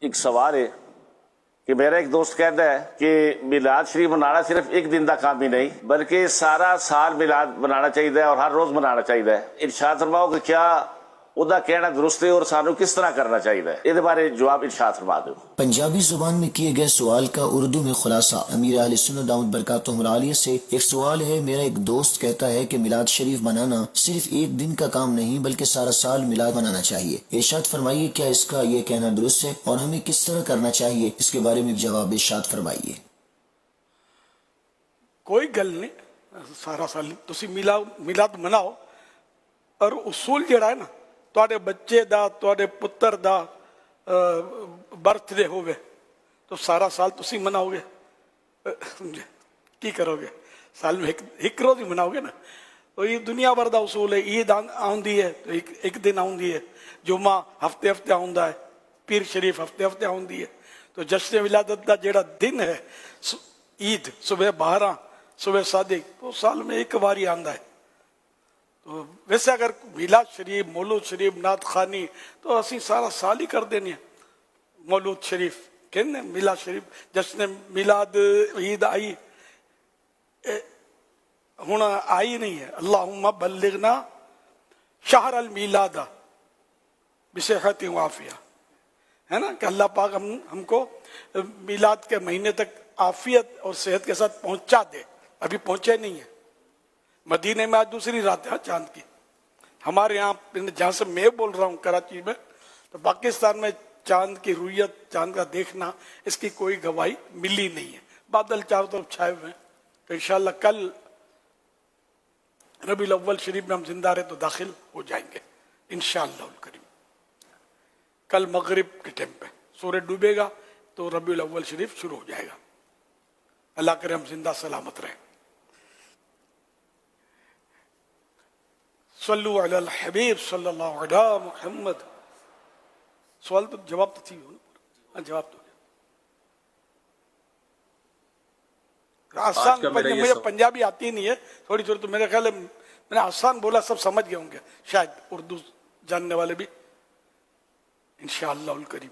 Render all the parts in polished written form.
ایک سوال ہے کہ میرا ایک دوست کہتا ہے کہ میلاد شریف منانا صرف ایک دن کا کام ہی نہیں بلکہ سارا سال میلاد منانا چاہیے اور ہر روز منانا چاہیے. ارشاد فرماؤ کہ کیا ادا کہنا درست ہے اور سانو کس طرح کرنا چاہیے؟ یہ بارے جواب ارشاد فرما دو. پنجابی زبان میں کیے گئے سوال کا اردو میں خلاصہ. امیر اہل سنت دامت برکاتہم العالیہ سے ایک سوال ہے. میرا ایک دوست کہتا ہے کہ میلاد شریف منانا صرف ایک دن کا کام نہیں بلکہ سارا سال میلاد منانا چاہیے. ارشاد فرمائیے کیا اس کا یہ کہنا درست ہے اور ہمیں کس طرح کرنا چاہیے؟ اس کے بارے میں جواب ارشاد فرمائیے. کوئی گل نہیں, سارا سال تسی میلاد مناؤ اور اصول جڑا ہے نا تواڈے بچے دا تواڈے پتر دا برتھ ڈے ہوئے تو سارا سال تسی مناؤ گے. کی کرو گے؟ سال میں ایک روز ہی مناؤ گے نا. تو یہ دنیا بھر دا اصول ہے. عید آندی ہے تو ایک دن آندی ہے, جمعہ ہفتے ہفتے آندا ہے, پیر شریف ہفتے ہفتے آندی ہے. تو جشن ولادت دا جیڑا دن ہے عید صبح 12 صبح صادق تو سال میں ایک بار ہی آندا ہے. تو ویسے اگر میلاد شریف مولود شریف نعت خوانی تو اسی سارا سال ہی کر دینی ہے. مولود شریف کہنے میلاد شریف جشن میلاد عید آئی ہوں آئی نہیں ہے. اللہم بلغنا شہر المیلاد بصحت و عافیہ, ہے نا کہ اللہ پاک ہم کو میلاد کے مہینے تک عافیت اور صحت کے ساتھ پہنچا دے. ابھی پہنچے نہیں ہیں. مدینے میں آج دوسری رات ہے چاند کی. ہمارے یہاں جہاں سے میں بول رہا ہوں کراچی میں, تو پاکستان میں چاند کی رویت چاند کا دیکھنا اس کی کوئی گواہی ملی نہیں ہے. بادل چاروں طرف چھائے ہوئے ہیں. تو انشاءاللہ کل ربیع الاول شریف میں ہم زندہ رہے تو داخل ہو جائیں گے انشاءاللہ الکریم. کل مغرب کے ٹائم پہ سورج ڈوبے گا تو ربیع الاول شریف شروع ہو جائے گا. اللہ کرے ہم زندہ سلامت رہیں. صلو علی الحبیب صلی اللہ علیہ محمد. سوال تو جواب تو تھی جواب تو آسان. مجھے پنجابی آتی نہیں ہے تھوڑی تھوڑی, تو میرے خیال ہے میں نے آسان بولا سب سمجھ گئے ہوں گے شاید اردو جاننے والے بھی انشاءاللہ الکریم.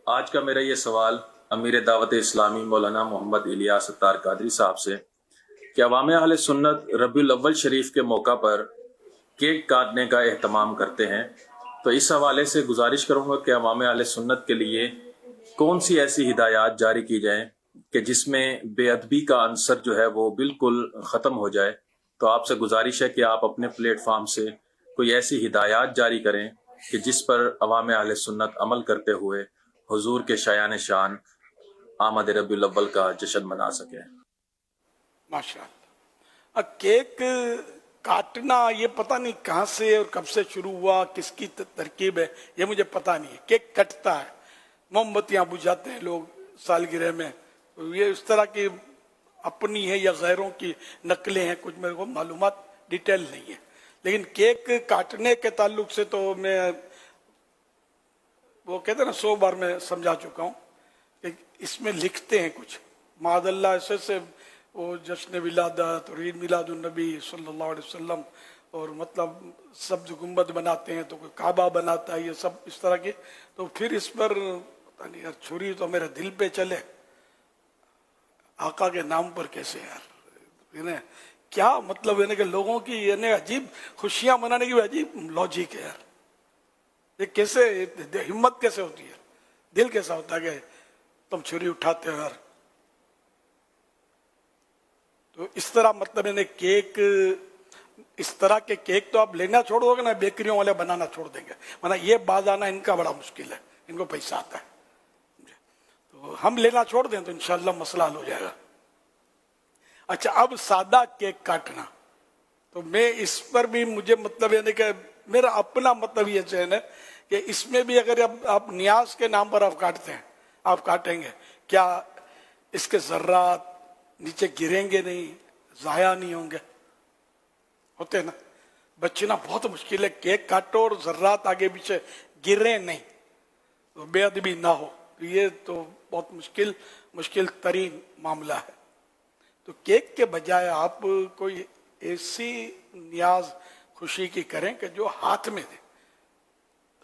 آج کا میرا یہ سوال امیر دعوت اسلامی مولانا محمد الیاس ستار قادری صاحب سے کہ عوام اہل سنت ربیع الاول شریف کے موقع پر کیک کاٹنے کا اہتمام کرتے ہیں, تو اس حوالے سے گزارش کروں گا کہ عوام اہل سنت کے لیے کون سی ایسی ہدایات جاری کی جائیں کہ جس میں بے ادبی کا عنصر جو ہے وہ بالکل ختم ہو جائے. تو آپ سے گزارش ہے کہ آپ اپنے پلیٹ فارم سے کوئی ایسی ہدایات جاری کریں کہ جس پر عوام اہل سنت عمل کرتے ہوئے حضور کے شایان شان آمد ربیع الاول کا جشن منا سکیں. ماشاءاللہ. کیک کاٹنا یہ پتہ نہیں کہاں سے اور کب سے شروع ہوا, کس کی ترکیب ہے یہ مجھے پتہ نہیں ہے. کیک کٹتا ہے, موم بتیاں بجھاتے ہیں لوگ سالگرہ میں. یہ اس طرح کی اپنی ہے یا غیروں کی نقلیں ہیں, کچھ میرے کو معلومات ڈیٹیل نہیں ہے. لیکن کیک کاٹنے کے تعلق سے تو میں وہ کہتے ہیں نا 100 بار میں سمجھا چکا ہوں کہ اس میں لکھتے ہیں کچھ معاذ اللہ ایسے سے وہ جشن ولادت اور عید میلاد النبی صلی اللہ علیہ وسلم اور مطلب سبز گنبد بناتے ہیں تو کوئی کعبہ بناتا ہے, یہ سب اس طرح کے. تو پھر اس پر پتہ نہیں یار چھری تو میرے دل پہ چلے, آقا کے نام پر کیسے یار کیا مطلب ہے کہ لوگوں کی یعنی عجیب خوشیاں منانے کی عجیب لاجک ہے یار. یہ کیسے ہمت کیسے ہوتی ہے, دل کیسا ہوتا ہے کہ تم چھری اٹھاتے ہو یار. تو اس طرح مطلب یعنی کیک اس طرح کے کیک تو آپ لینا چھوڑ دو گے نا, بیکریوں والے بنانا چھوڑ دیں گے. ورنہ یہ باز آنا ان کا بڑا مشکل ہے, ان کو پیسہ آتا ہے. تو ہم لینا چھوڑ دیں تو انشاءاللہ مسئلہ حل ہو جائے گا. اچھا اب سادہ کیک کاٹنا, تو میں اس پر بھی مجھے مطلب یعنی کہ میرا اپنا مطلب یہ چین ہے کہ اس میں بھی اگر آپ نیاز کے نام پر آپ کاٹتے ہیں, آپ کاٹیں گے, کیا اس کے ذرات نیچے گریں گے نہیں, ضائع نہیں ہوں گے؟ ہوتے نا, بچنا بہت مشکل ہے. کیک کاٹو اور ذرات آگے پیچھے گریں نہیں, تو بے ادبی نہ ہو, یہ تو بہت مشکل ترین معاملہ ہے. تو کیک کے بجائے آپ کوئی ایسی نیاز خوشی کی کریں کہ جو ہاتھ میں دیں.